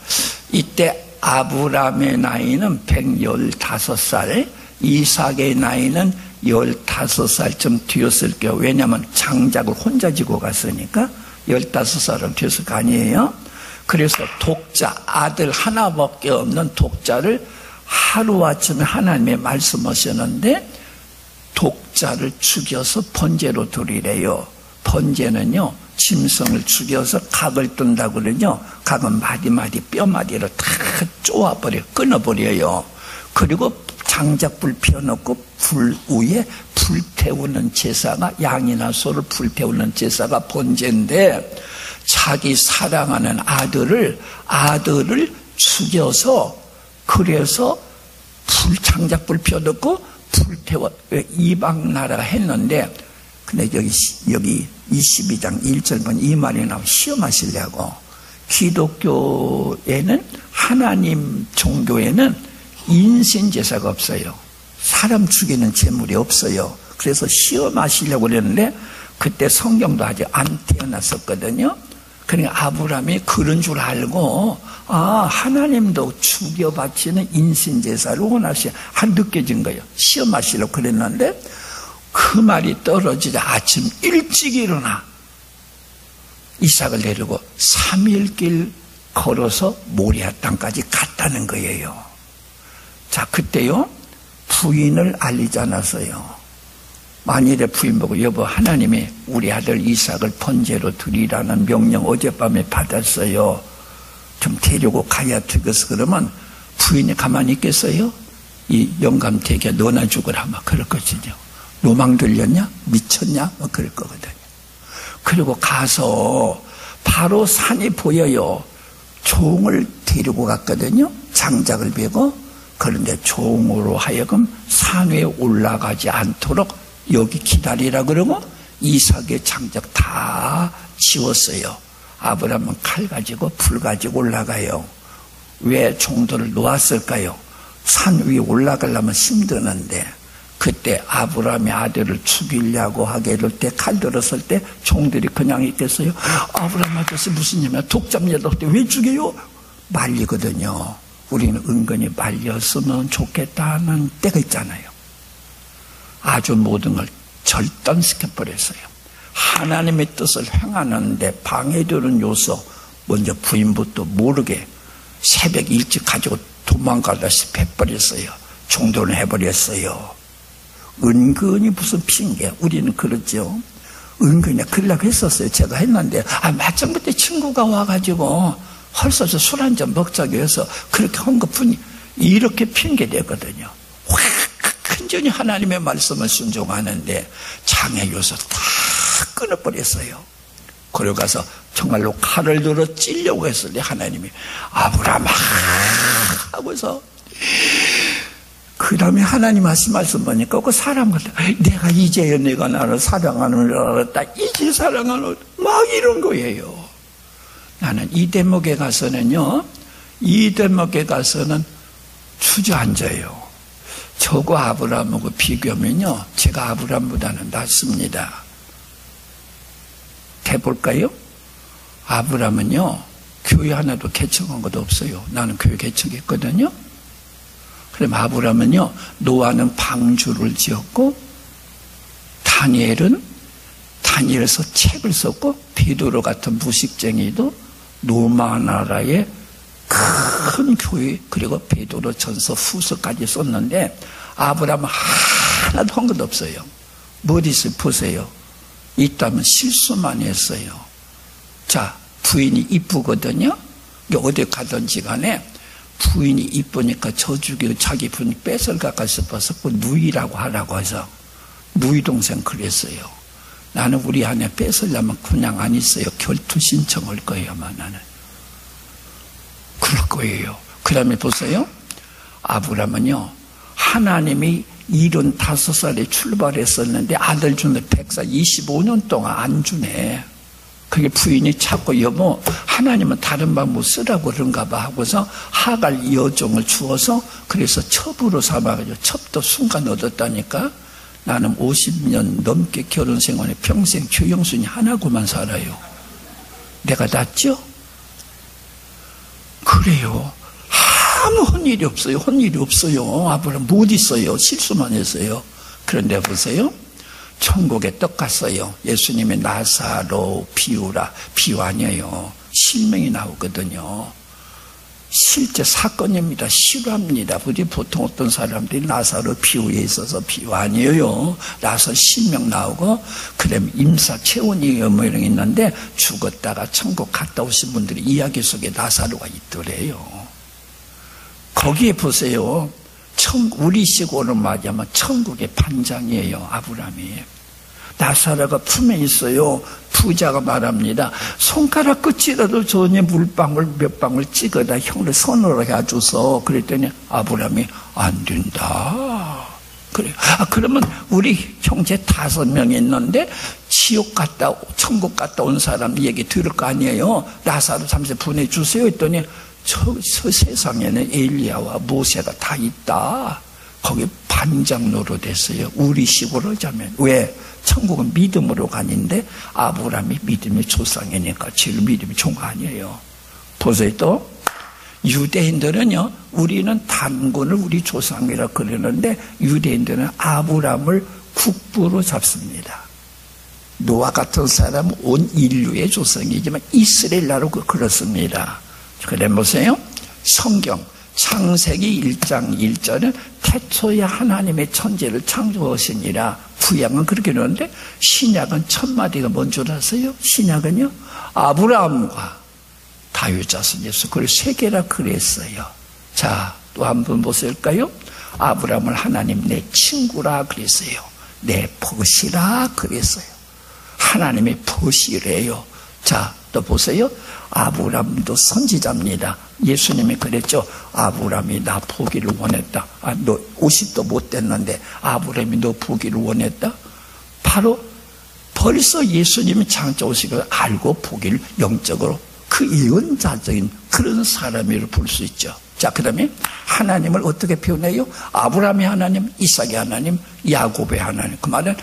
이때 아브라함의 나이는 115살, 이삭의 나이는 15살쯤 뒤었을 거예요. 왜냐하면 장작을 혼자 지고 갔으니까 15살은 뒤었을 거 아니에요. 그래서 독자, 아들 하나밖에 없는 독자를 하루아침에 하나님의 말씀하셨는데 독자를 죽여서 번제로 드리래요. 번제는요, 짐승을 죽여서 각을 뜬다고 그러죠. 각은 마디마디 뼈마디를 다 쪼아버려, 끊어버려요. 그리고 장작불 피워놓고 불 위에 불태우는 제사가, 양이나 소를 불태우는 제사가 번제인데, 자기 사랑하는 아들을 죽여서, 그래서 장작불 피워놓고 불태워, 이방 나라가 했는데, 근데 여기 22장 1절은 이 말이 나오고 시험하시려고. 기독교에는, 하나님 종교에는 인신제사가 없어요. 사람 죽이는 제물이 없어요. 그래서 시험하시려고 그랬는데 그때 성경도 아직 안 태어났었거든요. 그러니까 아브라함이 그런 줄 알고 하나님도 죽여 바치는 인신제사를 한 느껴진 거예요. 시험하시려고 그랬는데 그 말이 떨어지자 아침 일찍 일어나 이삭을 데리고 3일 길 걸어서 모리아 땅까지 갔다는 거예요. 자, 그때요 부인을 알리지 않았어요. 만일에 부인 보고 여보, 하나님이 우리 아들 이삭을 번제로 드리라는 명령 어젯밤에 받았어요. 좀 데리고 가야 되겠어. 그러면 부인이 가만히 있겠어요? 이 영감태에게 너나 죽으라 막 그럴 것이죠. 로망 들렸냐? 미쳤냐? 뭐 그럴 거거든요. 그리고 가서 바로 산이 보여요. 종을 데리고 갔거든요. 장작을 베고. 그런데 종으로 하여금 산 위에 올라가지 않도록 여기 기다리라 그러고 이삭의 장작 다 지웠어요. 아브라함은 칼 가지고 불 가지고 올라가요. 왜 종들을 놓았을까요? 산 위에 올라가려면 힘드는데 그때 아브라함의 아들을 죽이려고 하게 이럴 때 칼 들었을 때 종들이 그냥 있겠어요? 아브라함 아저씨 무슨 일이야? 독잡녀도 왜 죽여요? 말리거든요. 우리는 은근히 말렸으면 좋겠다는 때가 있잖아요. 아주 모든 걸 절단시켜버렸어요. 하나님의 뜻을 행하는데 방해되는 요소, 먼저 부인부터 모르게 새벽 일찍 가지고 도망가다시피 해버렸어요. 종도를 해버렸어요. 은근히 무슨 핑계, 우리는 그렇죠. 은근히 그러려고 했었어요. 제가 했는데 마침 그때 친구가 와가지고 헐서서 술 한잔 먹자고 해서 그렇게 한 것뿐이 이렇게 핑계대거든요. 완전히 하나님의 말씀을 순종하는데 장애 요소 다 끊어버렸어요. 그러고 가서 정말로 칼을 들어 찌려고 했을 때 하나님이 아브라함아 하고서 그 다음에 하나님 하신 말씀 보니까 그 사람 같아. 내가 이제야 내가 나를 사랑하는 줄 알았다. 이제 사랑하는 막 이런 거예요. 나는 이 대목에 가서는 주저앉아요. 저거 아브라함하고 비교하면요, 제가 아브라함보다는 낫습니다. 해볼까요? 아브라함은요, 교회 하나도 개척한 것도 없어요. 나는 교회 개척했거든요. 그럼 아브라함은요, 노아는 방주를 지었고, 다니엘에서 책을 썼고, 베드로 같은 무식쟁이도 로마 나라의 큰 교회, 그리고 베드로 전서 후서까지 썼는데 아브라함은 하나도 한 것도 없어요. 머리를 보세요. 있다면 실수만 했어요. 자, 부인이 이쁘거든요. 어디 가든지 간에 부인이 이쁘니까 저주기도 자기 부인이 뺏을까 싶어서 그 누이라고 하라고 해서 누이 동생 그랬어요. 나는 우리 아내 뺏으려면 그냥 안 있어요. 결투 신청할 거예요, 아마 나는. 그럴 거예요. 그 다음에 보세요. 아브라함은요, 하나님이 75살에 출발했었는데 아들 주는 100살, 25년 동안 안 주네. 그게 부인이 자꾸 여보, 하나님은 다른 방법 쓰라고 그런가 봐 하고서 하갈 여종을 주어서 그래서 첩으로 삼아가지고 첩도 순간 얻었다니까. 나는 50년 넘게 결혼 생활에 평생 조영순이 하나고만 살아요. 내가 낫죠? 그래요. 혼일이 없어요. 혼일이 없어요. 아브라함 못 있어요. 실수만 했어요. 그런데 보세요. 천국에 떡 갔어요. 예수님의 나사로 비유라. 비유 아니에요. 실명이 나오거든요. 실제 사건입니다. 실화입니다. 우리 보통 어떤 사람들이 나사로 비유에 있어서 비유 아니에요. 나사 실명 나오고, 그다음에 임사 체온이 뭐 이런 게 있는데, 죽었다가 천국 갔다 오신 분들이 이야기 속에 나사로가 있더래요. 거기에 보세요. 우리식으로 말하면 천국의 반장이에요. 아브라함이. 나사로가 품에 있어요. 부자가 말합니다. 손가락 끝이라도 전에 물방울 몇 방울 찍어다 형을 손으로 해줘서. 그랬더니 아브라함이 안 된다. 그래요. 그러면 우리 형제 5명이 있는데 지옥 갔다 천국 갔다 온 사람 얘기 들을 거 아니에요. 나사로 3세 보내주세요 했더니 저 세상에는 엘리야와 모세가 다 있다. 거기 반장 노릇했어요. 우리식으로 하자면. 왜? 천국은 믿음으로 가는데 아브라함이 믿음의 조상이니까 제일 믿음이 좋은 거 아니에요. 보세요. 또 유대인들은요, 우리는 단군을 우리 조상이라 그러는데 유대인들은 아브라함을 국부로 잡습니다. 노아 같은 사람은 온 인류의 조상이지만 이스라엘 나라로 그렇습니다. 그래 보세요. 성경 창세기 1장 1절은 태초에 하나님의 천지를 창조하시니라. 구약은 그렇게 그러는데 신약은 첫 마디가 뭔 줄 아세요? 신약은요, 아브라함과 다윗 자손 예수, 그걸 세 개라 그랬어요. 자, 또 한 번 보실까요? 아브라함을 하나님 내 친구라 그랬어요. 내 벗이라 그랬어요. 하나님의 벗이래요. 자, 또 보세요. 아브라함도 선지자입니다. 예수님이 그랬죠. 아브라함이 나 보기를 원했다. 너 50도 못 됐는데 아브라함이 너 보기를 원했다. 바로 벌써 예수님이 창조 오시고 알고 보기를 영적으로 그 예언자적인 그런 사람이라고 볼 수 있죠. 자, 그 다음에 하나님을 어떻게 표현해요? 아브라함의 하나님, 이삭의 하나님, 야곱의 하나님. 그 말은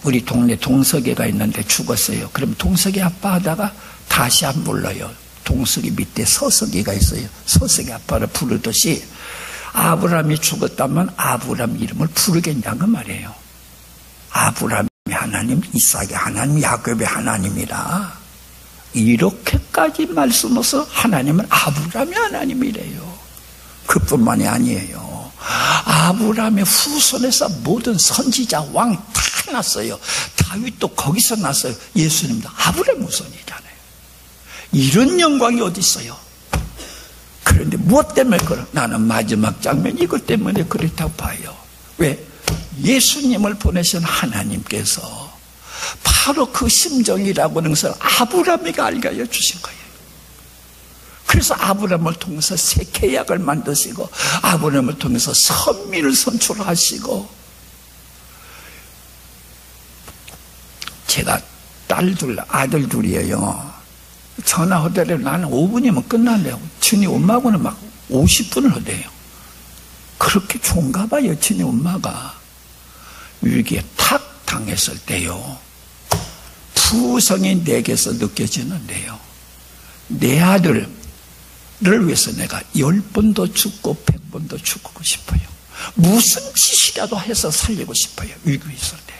우리 동네 동석이가 있는데 죽었어요. 그럼 동석이 아빠 하다가 다시 안 불러요. 동석이 밑에 서석이가 있어요. 서석이 아빠를 부르듯이 아브라함이 죽었다면 아브라함 이름을 부르겠냐고 말이에요. 아브라함의 하나님, 이삭의 하나님, 야곱의 하나님이라. 이렇게까지 말씀해서 하나님은 아브라함의 하나님이래요. 그뿐만이 아니에요. 아브라함의 후손에서 모든 선지자 왕 다 났어요. 다윗도 거기서 났어요. 예수님도 아브라함 후손이잖아요. 이런 영광이 어디 있어요? 그런데 무엇 때문에 그래? 나는 마지막 장면 이것 때문에 그렇다고 봐요. 왜? 예수님을 보내신 하나님께서 바로 그 심정이라고 하는 것을 아브라함에게 알게 하여 주신 거예요. 그래서 아브라함을 통해서 새 계약을 만드시고 아브라함을 통해서 선민을 선출하시고, 제가 딸 둘, 아들 둘이에요. 전화 하더라도 나는 5분이면 끝난대요. 친히 엄마하고는 막 50분을 하대요. 그렇게 좋은가 봐요, 친히 엄마가. 위기에 탁 당했을 때요, 부성이 내게서 느껴지는데요, 내 아들을 위해서 내가 10번도 죽고 100번도 죽고 싶어요. 무슨 짓이라도 해서 살리고 싶어요. 위기에 있을 때.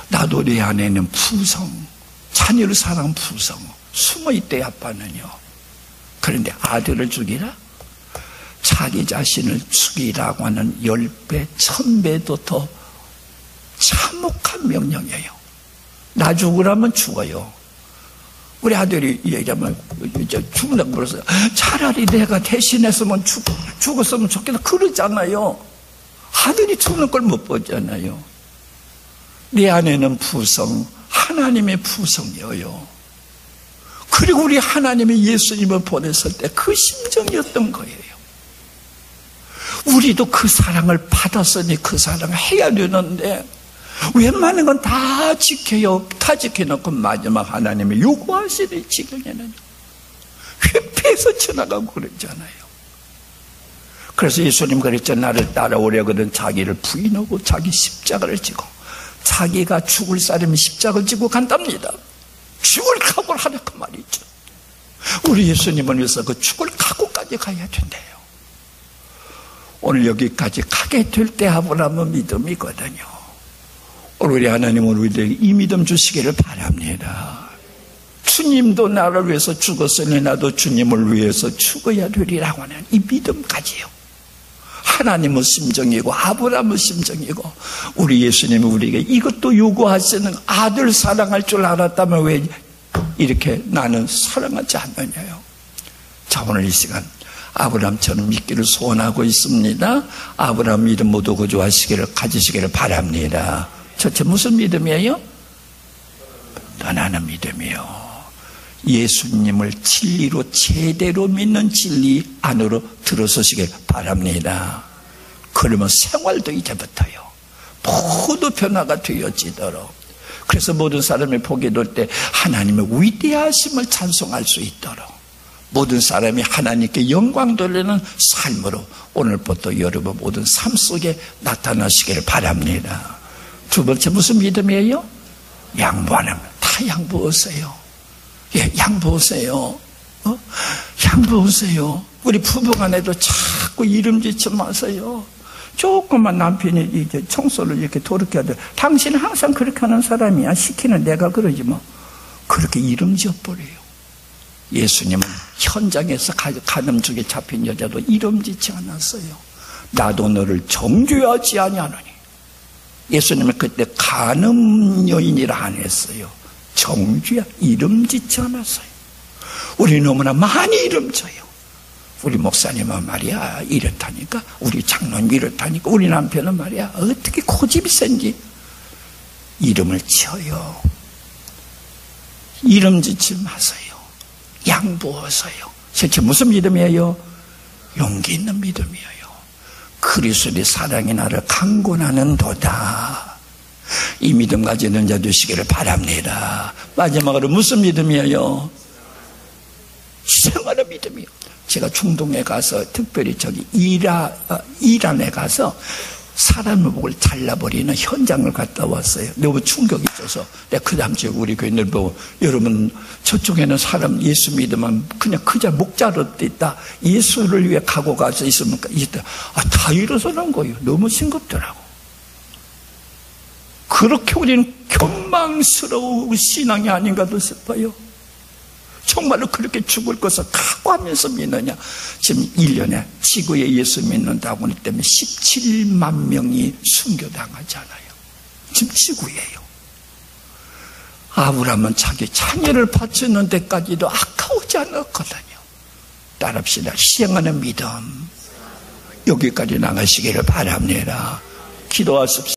나도 내 안에는 부성, 자녀를 사랑하는 부성 숨어있대. 아빠는요. 그런데 아들을 죽이라? 자기 자신을 죽이라고 하는 10배, 1000배도 더 참혹한 명령이에요. 나 죽으라면 죽어요. 우리 아들이 얘기하면 죽는다고 그랬어요. 차라리 내가 대신했으면 죽었으면 좋겠다 그러잖아요. 아들이 죽는 걸 못 보잖아요. 내 안에는 부성, 하나님의 부성이에요. 그리고 우리 하나님이 예수님을 보냈을 때 그 심정이었던 거예요. 우리도 그 사랑을 받았으니 그 사랑을 해야 되는데 웬만한 건 다 지켜요. 다 지켜놓고 마지막 하나님이 요구하시는 지경에는 회피해서 지나가고 그랬잖아요. 그래서 예수님 그랬죠. 나를 따라오려거든 자기를 부인하고 자기 십자가를 지고, 자기가 죽을 사람이 십자가를 지고 간답니다. 죽을 각오를 하라 그 말이죠. 우리 예수님을 위해서 그 죽을 각오까지 끝까지 가야 된대요. 오늘 여기까지 가게 될 때 아브라함은 믿음이거든요. 오늘 우리 하나님은 우리에게 이 믿음 주시기를 바랍니다. 주님도 나를 위해서 죽었으니 나도 주님을 위해서 죽어야 되리라고 하는 이 믿음까지요. 하나님의 심정이고 아브라함의 심정이고 우리 예수님이 우리에게 이것도 요구하시는 아들 사랑할 줄 알았다면 왜 이렇게 나는 사랑하지 않느냐요. 자, 오늘 이 시간 아브라함처럼 믿기를 소원하고 있습니다. 아브라함 믿음 모두 거주하시기를 가지시기를 바랍니다. 첫째 무슨 믿음이에요? 떠나는 믿음이요. 예수님을 진리로 제대로 믿는 진리 안으로 들어서시길 바랍니다. 그러면 생활도 이제부터요 모두 변화가 되어지도록, 그래서 모든 사람이 보게 될 때 하나님의 위대하심을 찬송할 수 있도록 모든 사람이 하나님께 영광 돌리는 삶으로 오늘부터 여러분 모든 삶 속에 나타나시기를 바랍니다. 두 번째 무슨 믿음이에요? 양보하는, 다 양보하세요. 예, 양보하세요. 양보하세요. 우리 부부간에도 자꾸 이름 짓지 마세요. 조금만 남편이 이제 청소를 이렇게 더럽게 하더라도 당신은 항상 그렇게 하는 사람이야. 시키는 내가 그러지 뭐. 그렇게 이름 지어버려요. 예수님은 현장에서 간음중에 잡힌 여자도 이름 짓지 않았어요. 나도 너를 정죄하지 아니하노니. 예수님은 그때 간음 여인이라 안 했어요. 정죄야, 이름 짓지 않았어요. 우리 너무나 많이 이름 져요. 우리 목사님은 말이야 이렇다니까, 우리 장로님 이렇다니까, 우리 남편은 말이야 어떻게 고집이 센지 이름을 지어요. 이름 짓지 마세요. 양보하세요. 실제 무슨 믿음이에요? 용기 있는 믿음이에요. 그리스도의 사랑이 나를 강권하는 도다. 이 믿음 가지는 자 되시기를 바랍니다. 마지막으로 무슨 믿음이에요? 생활의 믿음이요. 제가 중동에 가서 특별히 저기 이란에 가서 사람의 목을 잘라버리는 현장을 갔다 왔어요. 너무 충격이 있어서 내가 그 다음 주에 우리 교인들 보고, 여러분 저쪽에는 사람 예수 믿으면 그냥 그저 목 자를 때 있다, 예수를 위해 가고 가서 있으면 있다. 다 일어서는 거예요. 너무 싱겁더라고. 그렇게 우리는 견망스러운 신앙이 아닌가도 싶어요. 정말로 그렇게 죽을 것을 각오하면서 믿느냐. 지금 1년에 지구에 예수 믿는다고 하기 때문에 17만 명이 순교당하잖아요. 지금 지구예요. 아브라함은 자기 자녀를 바치는 데까지도 아까우지 않았거든요. 따릅시다. 시행하는 믿음, 여기까지 나가시기를 바랍니다. 기도하십시오.